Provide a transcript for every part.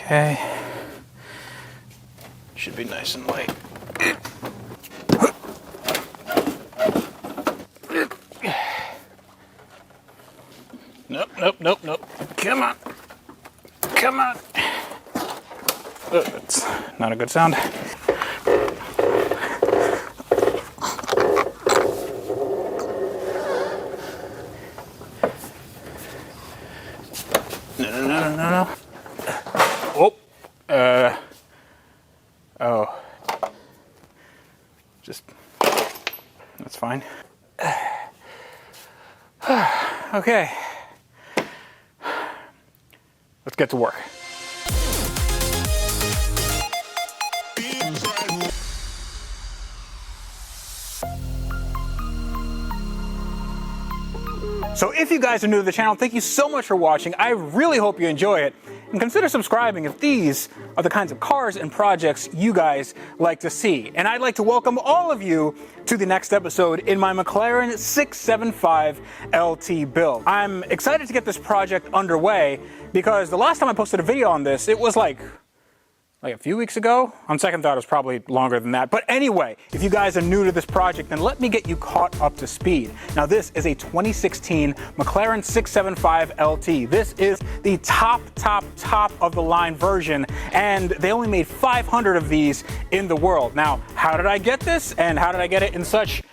Okay. Should be nice and light. Nope, nope, nope, nope. Come on. Come on. Oh, that's not a good sound. No. Oh. Just, that's fine. Okay. Let's get to work. So if you guys are new to the channel, thank you so much for watching. I really hope you enjoy it. And consider subscribing if these are the kinds of cars and projects you guys like to see. And I'd like to welcome all of you to the next episode in my Mclaren 675LT build. I'm excited to get this project underway because the last time I posted a video on this, it was like a few weeks ago. On second thought, it was probably longer than that. But anyway, if you guys are new to this project, then let me get you caught up to speed. Now, this is a 2016 Mclaren 675LT. This is the top of the line version, and they only made 500 of these in the world. Now, how did I get this, and how did I get it in such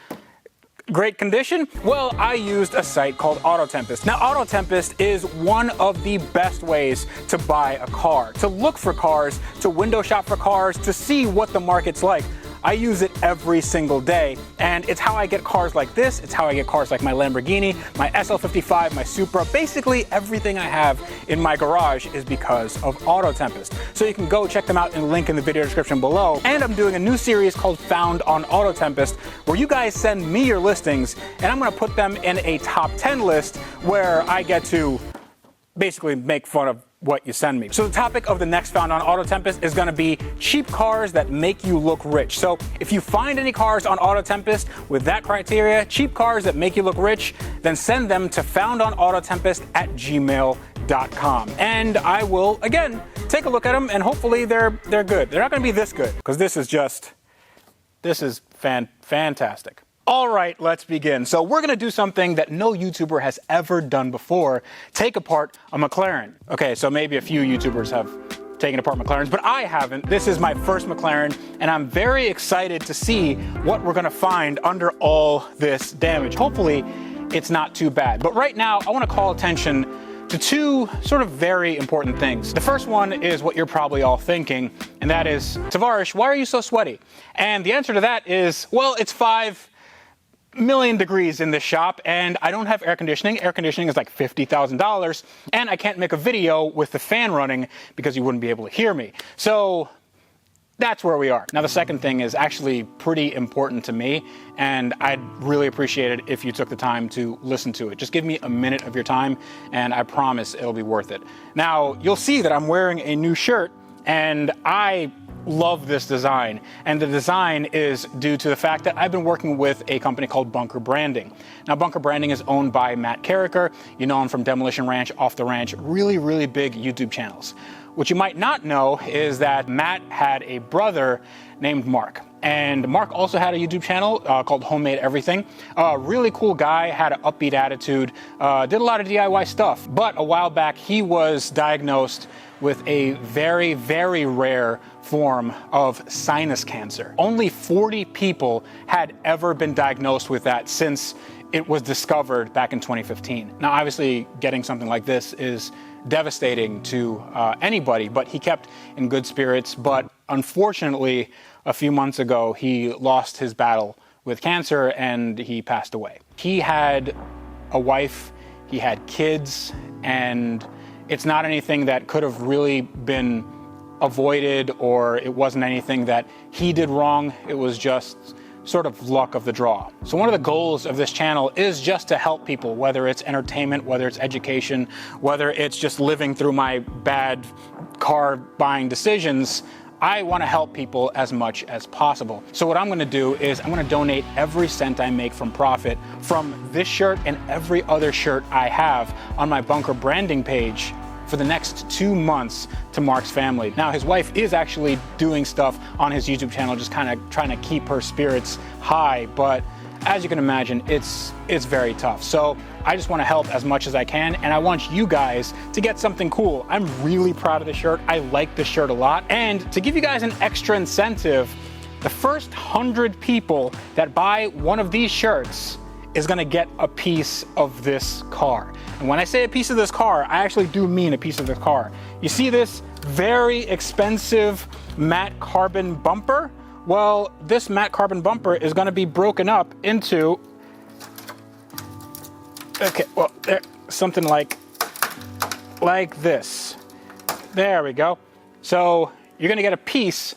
great condition? Well, I used a site called AutoTempest. Now, AutoTempest is one of the best ways to buy a car, to look for cars, to window shop for cars, to see what the market's like. I use it every single day, and it's how I get cars like this. It's how I get cars like my Lamborghini, my SL55, my Supra. Basically, everything I have in my garage is because of AutoTempest. So you can go check them out in the link in the video description below. And I'm doing a new series called Found on AutoTempest, where you guys send me your listings, and I'm gonna put them in a top 10 list where I get to basically make fun of what you send me. So the topic of the next Found on AutoTempest is gonna be cheap cars that make you look rich. So if you find any cars on AutoTempest with that criteria, cheap cars that make you look rich, then send them to foundonautotempest@gmail.com. And I will, again, take a look at them, and hopefully they're good. They're not gonna be this good, because this is fantastic. All right, let's begin. So we're gonna do something that no YouTuber has ever done before: take apart a McLaren. Okay, so maybe a few YouTubers have taken apart McLarens, but I haven't. This is my first McLaren, and I'm very excited to see what we're gonna find under all this damage. Hopefully, it's not too bad. But right now, I wanna call attention to two sort of very important things. The first one is what you're probably all thinking, and that is, Tavarish, why are you so sweaty? And the answer to that is, well, it's 5 million degrees in this shop, and I don't have air conditioning. Air conditioning is like $50,000, and I can't make a video with the fan running because you wouldn't be able to hear me. So that's where we are. Now, the second thing is actually pretty important to me, and I'd really appreciate it if you took the time to listen to it. Just give me a minute of your time, and I promise it'll be worth it. Now, you'll see that I'm wearing a new shirt, and I love this design, and the design is due to the fact that I've been working with a company called Bunker Branding. Now, Bunker Branding is owned by Matt Carricker. You know him from Demolition Ranch, Off the Ranch, really big YouTube channels. What you might not know is that Matt had a brother named Mark. And Mark also had a YouTube channel called Homemade Everything. Really cool guy, had an upbeat attitude, did a lot of DIY stuff. But a while back, he was diagnosed with a very rare form of sinus cancer. Only 40 people had ever been diagnosed with that since it was discovered back in 2015. Now, obviously, getting something like this is devastating to anybody, but he kept in good spirits. But unfortunately, a few months ago, he lost his battle with cancer and he passed away. He had a wife, he had kids, and it's not anything that could have really been avoided, or it wasn't anything that he did wrong. It was just sort of luck of the draw. So one of the goals of this channel is just to help people, whether it's entertainment, whether it's education, whether it's just living through my bad car buying decisions. I want to help people as much as possible. So what I'm going to do is I'm going to donate every cent I make from profit from this shirt and every other shirt I have on my Bunker Branding page for the next 2 months to Mark's family. Now, his wife is actually doing stuff on his YouTube channel, just kind of trying to keep her spirits high, but as you can imagine, it's very tough. So I just want to help as much as I can, and I want you guys to get something cool. I'm really proud of the shirt. I like this shirt a lot. And to give you guys an extra incentive, the first 100 people that buy one of these shirts is gonna get a piece of this car. And when I say a piece of this car, I actually do mean a piece of the car. You see this very expensive matte carbon bumper? Well, this matte carbon bumper is gonna be broken up into, okay, well, there, something like this. There we go. So you're gonna get a piece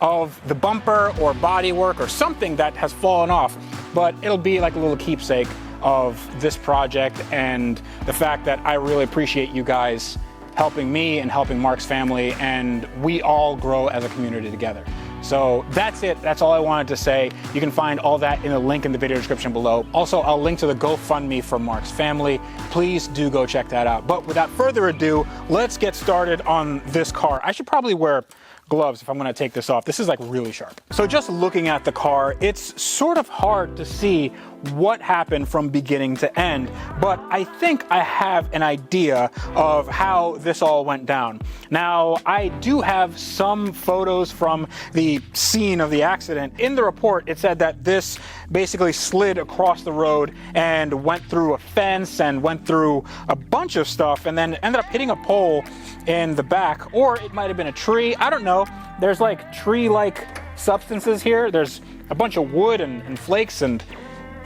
of the bumper or bodywork or something that has fallen off, but it'll be like a little keepsake of this project and the fact that I really appreciate you guys helping me and helping Mark's family, and we all grow as a community together. So that's it. That's all I wanted to say. You can find all that in the link in the video description below. Also, I'll link to the GoFundMe for Mark's family. Please do go check that out. But without further ado, let's get started on this car. I should probably wear gloves if I'm gonna take this off. This is like really sharp. So just looking at the car, it's sort of hard to see what happened from beginning to end, but I think I have an idea of how this all went down. Now, I do have some photos from the scene of the accident. In the report, it said that this basically slid across the road and went through a fence and went through a bunch of stuff and then ended up hitting a pole in the back, or it might have been a tree. I don't know. There's like tree-like substances here. There's a bunch of wood and flakes and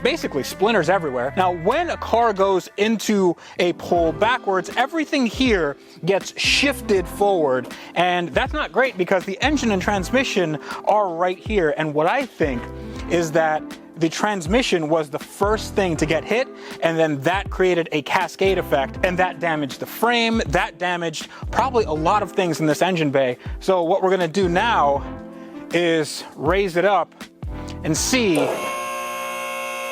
basically splinters everywhere. Now, when a car goes into a pole backwards, everything here gets shifted forward, and that's not great because the engine and transmission are right here. And what I think is that the transmission was the first thing to get hit, and then that created a cascade effect, and that damaged the frame, that damaged probably a lot of things in this engine bay. So what we're gonna do now is raise it up and see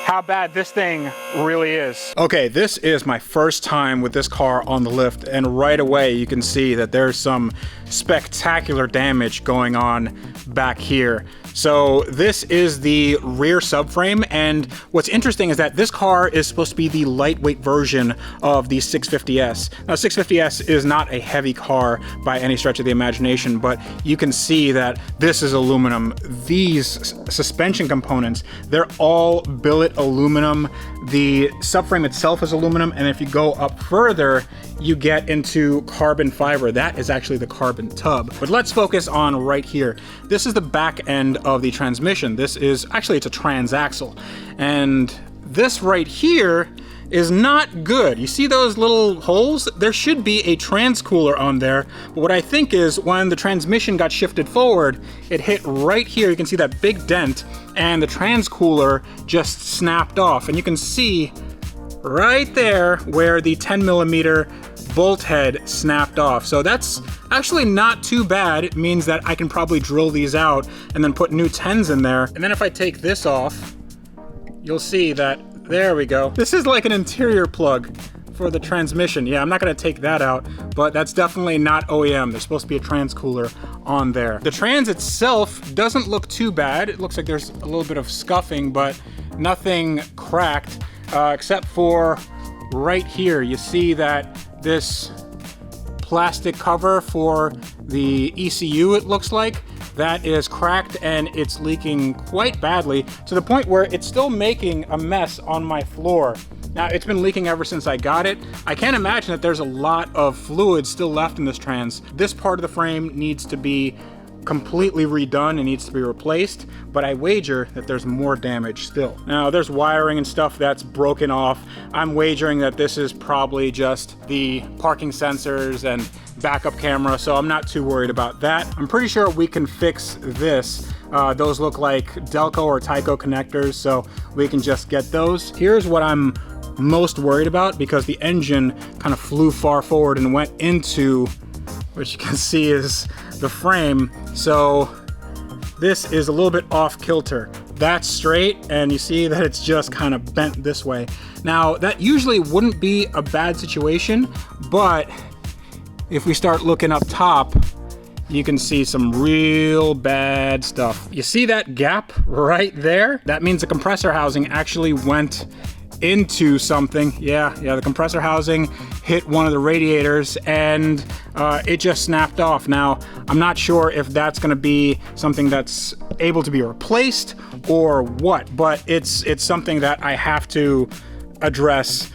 how bad this thing really is. Okay, this is my first time with this car on the lift, and right away you can see that there's some spectacular damage going on back here. So this is the rear subframe, and what's interesting is that this car is supposed to be the lightweight version of the 650S. Now, 650S is not a heavy car by any stretch of the imagination, but you can see that this is aluminum. These suspension components, they're all billet aluminum. The subframe itself is aluminum, and if you go up further, you get into carbon fiber. That is actually the carbon tub. But let's focus on right here. This is the back end of the transmission. This is, actually it's a transaxle. And this right here is not good. You see those little holes? There should be a transcooler on there. But what I think is when the transmission got shifted forward, it hit right here. You can see that big dent, and the transcooler just snapped off. And you can see right there where the 10mm bolt head snapped off. So that's actually not too bad. It means that I can probably drill these out and then put new 10s in there. And then if I take this off, you'll see that, there we go. This is like an interior plug for the transmission. Yeah, I'm not gonna take that out, but that's definitely not OEM. There's supposed to be a transcooler on there. The trans itself doesn't look too bad. It looks like there's a little bit of scuffing, but nothing cracked, except for right here. You see that this plastic cover for the ECU, it looks like, that is cracked and it's leaking quite badly to the point where it's still making a mess on my floor. Now, it's been leaking ever since I got it. I can't imagine that there's a lot of fluid still left in this trans. This part of the frame needs to be completely redone and needs to be replaced, but I wager that there's more damage still. Now, there's wiring and stuff that's broken off. I'm wagering that this is probably just the parking sensors and backup camera, so I'm not too worried about that. I'm pretty sure we can fix this. Those look like Delco or Tyco connectors, so we can just get those. Here's what I'm most worried about, because the engine kind of flew far forward and went into, which you can see is the frame. So this is a little bit off kilter. That's straight, and you see that it's just kind of bent this way. Now, that usually wouldn't be a bad situation, but if we start looking up top, you can see some real bad stuff. You see that gap right there? That means the compressor housing actually went into something. Yeah, the compressor housing hit one of the radiators and it just snapped off. Now, I'm not sure if that's gonna be something that's able to be replaced or what, but it's something that I have to address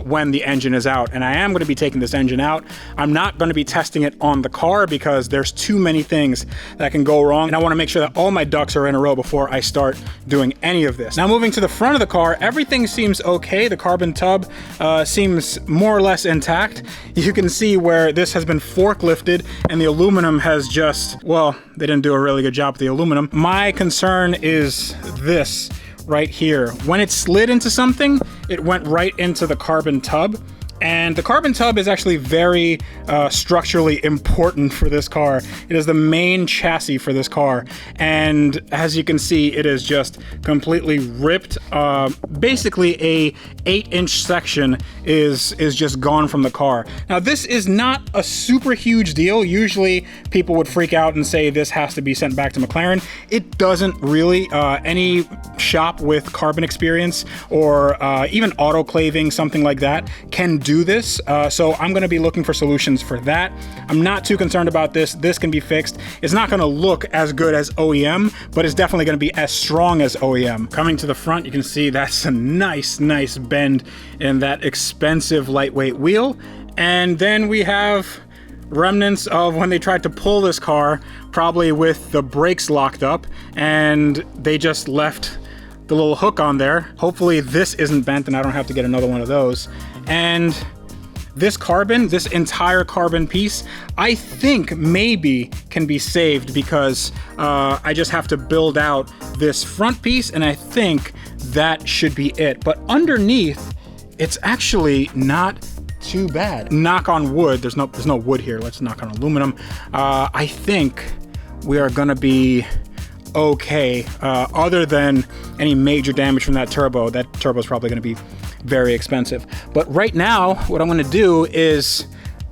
when the engine is out. And I am going to be taking this engine out. I'm not going to be testing it on the car because there's too many things that can go wrong, and I want to make sure that all my ducks are in a row before I start doing any of this. Now, moving to the front of the car, everything seems okay. The carbon tub seems more or less intact. You can see where this has been forklifted and the aluminum has just, well, they didn't do a really good job with the aluminum. My concern is this right here. When it slid into something, it went right into the carbon tub. And the carbon tub is actually very structurally important for this car. It is the main chassis for this car. And as you can see, it is just completely ripped. Basically a 8-inch section is just gone from the car. Now, this is not a super huge deal. Usually people would freak out and say this has to be sent back to McLaren. It doesn't really. Any shop with carbon experience or even autoclaving, something like that, can do this. So I'm going to be looking for solutions for that. I'm not too concerned about this. This can be fixed. It's not going to look as good as OEM, but it's definitely going to be as strong as OEM. Coming to the front, you can see that's a nice bend in that expensive lightweight wheel. And then we have remnants of when they tried to pull this car, probably with the brakes locked up, and they just left the little hook on there. Hopefully this isn't bent and I don't have to get another one of those. And this carbon, this entire carbon piece, I think maybe can be saved because I just have to build out this front piece, and I think that should be it. But underneath, it's actually not too bad. Knock on wood. There's no wood here. Let's knock on aluminum. I think we are gonna be okay, other than any major damage from that turbo. That turbo is probably going to be very expensive. But right now, what I'm going to do is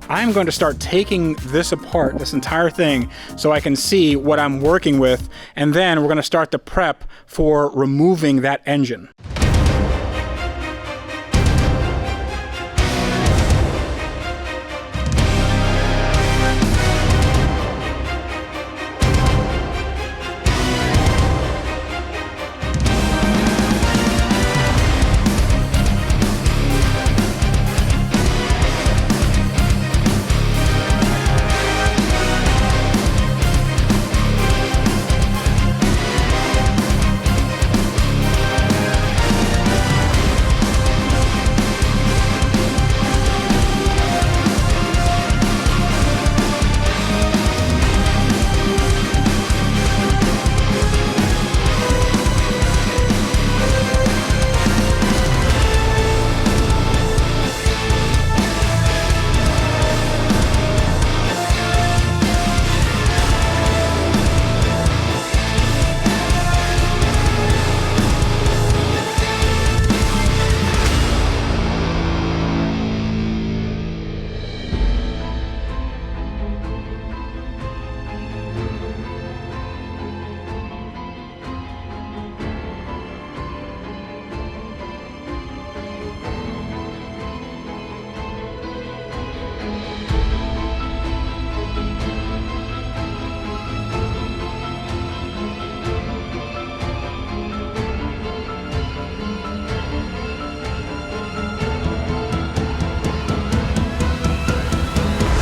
I'm going to start taking this apart, this entire thing, so I can see what I'm working with, and then we're going to start the prep for removing that engine.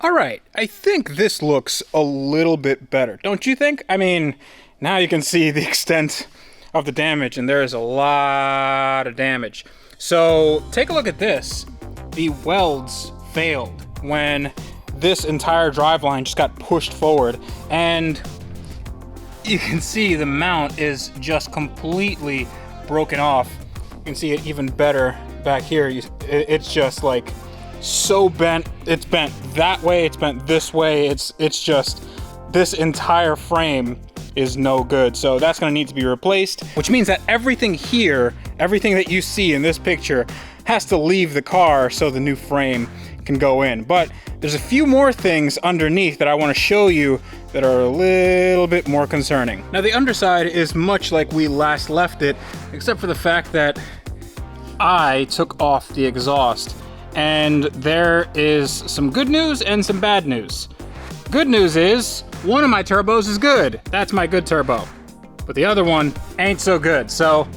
All right, I think this looks a little bit better, don't you think? I mean, now you can see the extent of the damage, and there is a lot of damage. So take a look at this. The welds failed when this entire driveline just got pushed forward, and you can see the mount is just completely broken off. You can see it even better back here. It's just like so bent. It's bent that way, it's bent this way. It's just, this entire frame is no good. So that's gonna need to be replaced, which means that everything here, everything that you see in this picture has to leave the car so the new frame can go in. But there's a few more things underneath that I want to show you that are a little bit more concerning. Now the underside is much like we last left it, except for the fact that I took off the exhaust, and there is some good news and some bad news. Good news is one of my turbos is good. That's my good turbo. But the other one ain't so good. So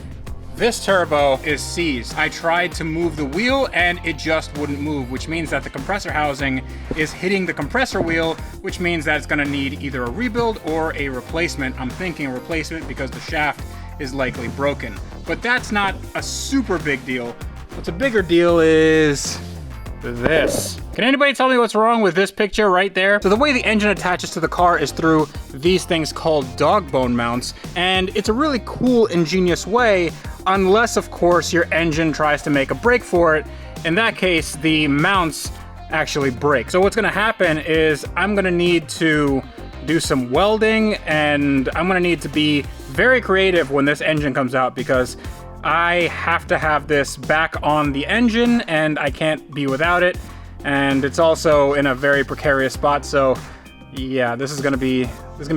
this turbo is seized. I tried to move the wheel and it just wouldn't move, which means that the compressor housing is hitting the compressor wheel, which means that it's gonna need either a rebuild or a replacement. I'm thinking a replacement because the shaft is likely broken. But that's not a super big deal. What's a bigger deal is this. Can anybody tell me what's wrong with this picture right there? So the way the engine attaches to the car is through these things called dog bone mounts, and it's a really cool, ingenious way, unless of course your engine tries to make a break for it. In that case, the mounts actually break. So what's gonna happen is I'm gonna need to do some welding, and I'm gonna need to be very creative when this engine comes out, because I have to have this back on the engine and I can't be without it. And it's also in a very precarious spot, so yeah, this is gonna be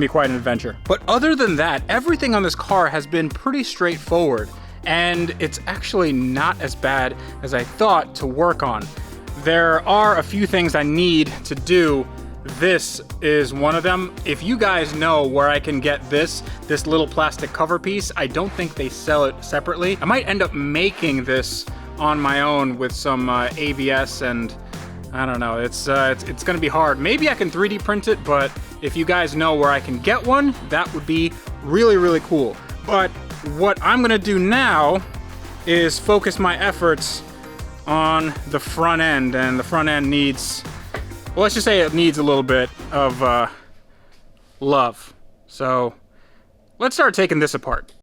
quite an adventure. But other than that, everything on this car has been pretty straightforward, and it's actually not as bad as I thought to work on. There are a few things I need to do. This is one of them. If you guys know where I can get this little plastic cover piece, I don't think they sell it separately. I might end up making this on my own with some ABS, and I don't know, it's gonna be hard. Maybe I can 3D print it, but if you guys know where I can get one, that would be really, really cool. But what I'm gonna do now is focus my efforts on the front end, and the front end needs, well, let's just say it needs a little bit of love. So let's start taking this apart.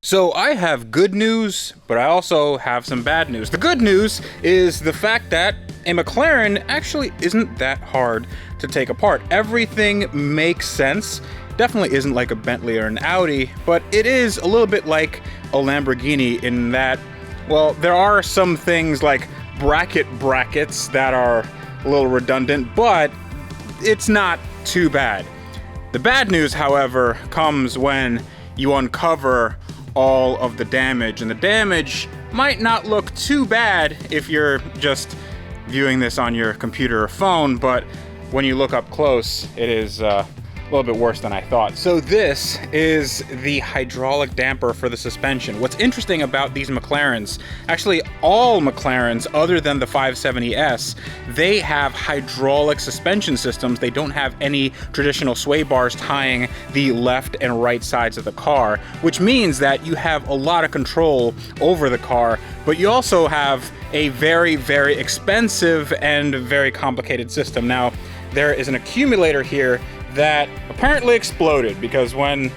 So I have good news, but I also have some bad news. The good news is the fact that a Mclaren actually isn't that hard to take apart. Everything makes sense. Definitely isn't like a Bentley or an Audi, but it is a little bit like a Lamborghini in that, well, there are some things like brackets that are a little redundant, but it's not too bad. The bad news, however, comes when you uncover all of the damage, and the damage might not look too bad if you're just viewing this on your computer or phone, but when you look up close, it is a little bit worse than I thought. So this is the hydraulic damper for the suspension. What's interesting about these McLarens, actually all McLarens other than the 570S, they have hydraulic suspension systems. They don't have any traditional sway bars tying the left and right sides of the car, which means that you have a lot of control over the car, but you also have a very, very expensive and very complicated system. Now, there is an accumulator here that apparently exploded because when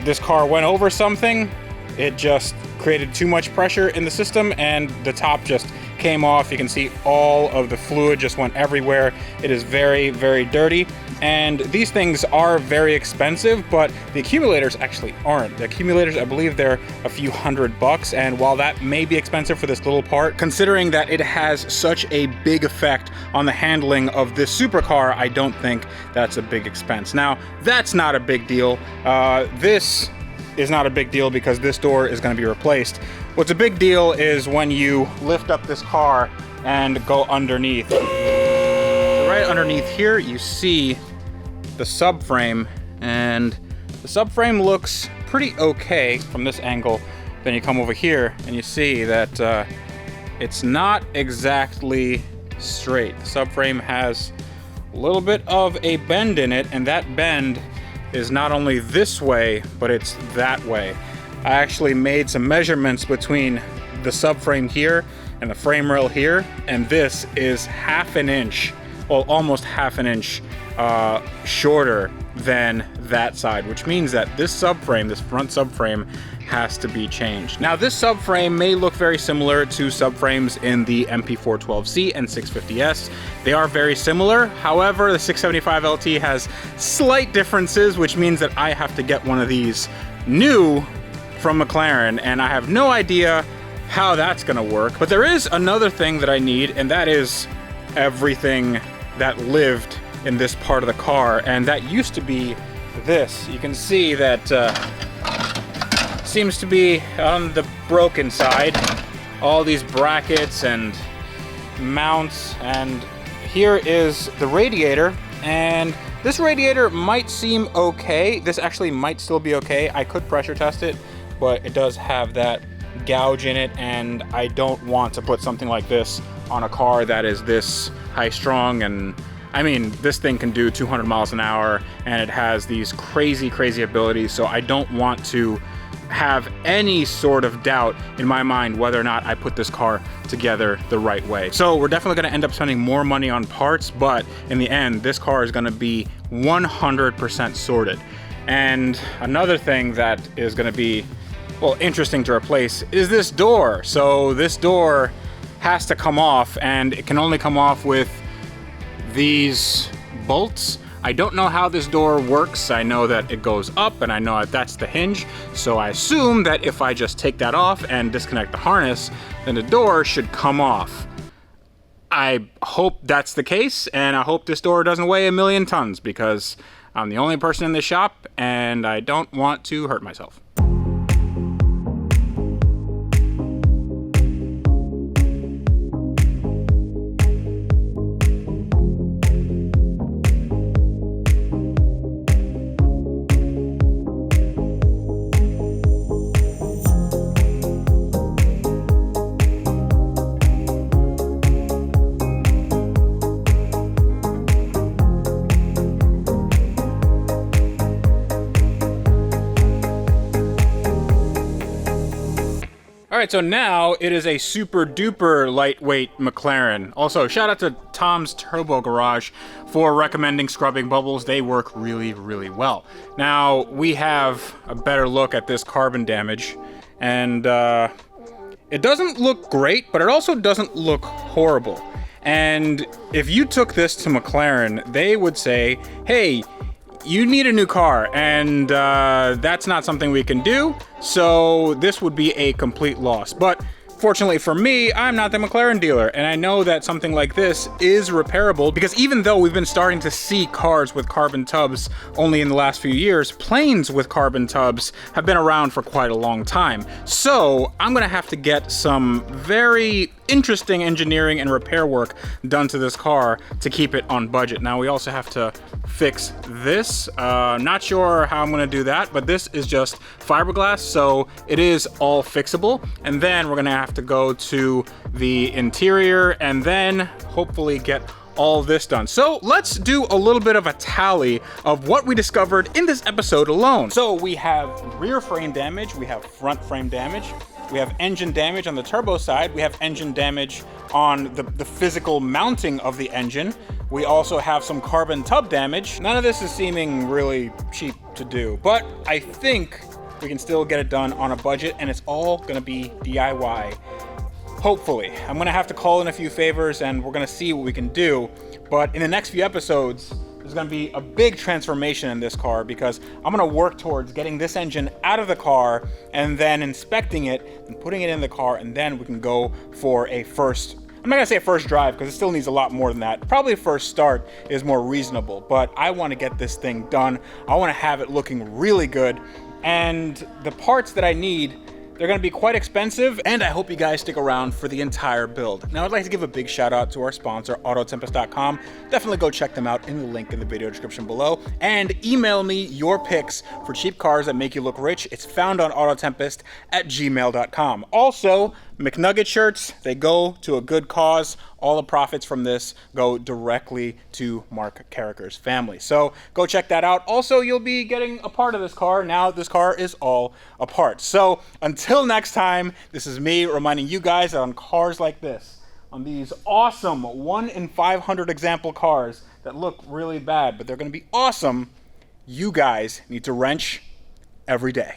this car went over something, it just created too much pressure in the system and the top just came off. You can see all of the fluid just went everywhere. It is very, very dirty. And these things are very expensive, but the accumulators actually aren't. The accumulators, I believe they're a few $100, and while that may be expensive for this little part, considering that it has such a big effect on the handling of this supercar, I don't think that's a big expense. Now, that's not a big deal. This is not a big deal because this door is going to be replaced. What's a big deal is when you lift up this car and go underneath. Right underneath here, you see the subframe, and the subframe looks pretty okay from this angle. Then you come over here and you see that it's not exactly straight. The subframe has a little bit of a bend in it, and that bend is not only this way, but it's that way. I actually made some measurements between the subframe here and the frame rail here, and this is half an inch, well, almost half an inch shorter than that side, which means that this subframe, this front subframe, has to be changed. Now, this subframe may look very similar to subframes in the MP412C and 650S. They are very similar. However, the 675LT has slight differences, which means that I have to get one of these new from McLaren, and I have no idea how that's gonna work. But there is another thing that I need, and that is everything that lived in this part of the car, and that used to be this. You can see that seems to be on the broken side. All these brackets and mounts, and here is the radiator, and this radiator might seem okay. This actually might still be okay. I could pressure test it, but it does have that gouge in it, and I don't want to put something like this on a car that is this high strung. And I mean, this thing can do 200 miles an hour and it has these crazy, crazy abilities. So I don't want to have any sort of doubt in my mind whether or not I put this car together the right way. So we're definitely gonna end up spending more money on parts, but in the end, this car is gonna be 100% sorted. And another thing that is gonna be, well, interesting to replace is this door. So this door has to come off, and it can only come off with these bolts. I don't know how this door works. I know that it goes up, and I know that that's the hinge. So I assume that if I just take that off and disconnect the harness, then the door should come off. I hope that's the case, and I hope this door doesn't weigh 1,000,000 tons because I'm the only person in this shop, and I don't want to hurt myself. All right, so now it is a super duper lightweight McLaren. Also, shout out to Tom's Turbo Garage for recommending scrubbing bubbles. They work really, really well. Now, we have a better look at this carbon damage, and it doesn't look great, but it also doesn't look horrible. And if you took this to McLaren, they would say, hey, you need a new car, and that's not something we can do, so this would be a complete loss. But fortunately for me, I'm not the McLaren dealer, and I know that something like this is repairable, because even though we've been starting to see cars with carbon tubs only in the last few years, planes with carbon tubs have been around for quite a long time. So I'm gonna have to get some very interesting engineering and repair work done to this car to keep it on budget. Now we also have to fix this. Not sure how I'm gonna do that, but this is just fiberglass, so it is all fixable. And then we're gonna have to go to the interior and then hopefully get all this done. So let's do a little bit of a tally of what we discovered in this episode alone. So we have rear frame damage, we have front frame damage, we have engine damage on the turbo side, we have engine damage on the physical mounting of the engine. We also have some carbon tub damage. None of this is seeming really cheap to do, but I think we can still get it done on a budget, and it's all gonna be DIY. Hopefully. I'm gonna have to call in a few favors and we're gonna see what we can do. But in the next few episodes, there's gonna be a big transformation in this car because I'm gonna work towards getting this engine out of the car and then inspecting it and putting it in the car, and then we can go for a first, I'm not gonna say a first drive because it still needs a lot more than that. Probably a first start is more reasonable, but I wanna get this thing done. I wanna have it looking really good, and the parts that I need, they're gonna be quite expensive, and I hope you guys stick around for the entire build. Now, I'd like to give a big shout out to our sponsor, Autotempest.com. Definitely go check them out in the link in the video description below, and email me your picks for cheap cars that make you look rich. It's FoundOnAutoTempest@gmail.com. Also, McNugget shirts, they go to a good cause. All the profits from this go directly to Mark Carricker's family. So go check that out. Also, you'll be getting a part of this car. Now this car is all a part. So until next time, this is me reminding you guys that on cars like this, on these awesome 1 in 500 example cars that look really bad, but they're gonna be awesome, you guys need to wrench every day.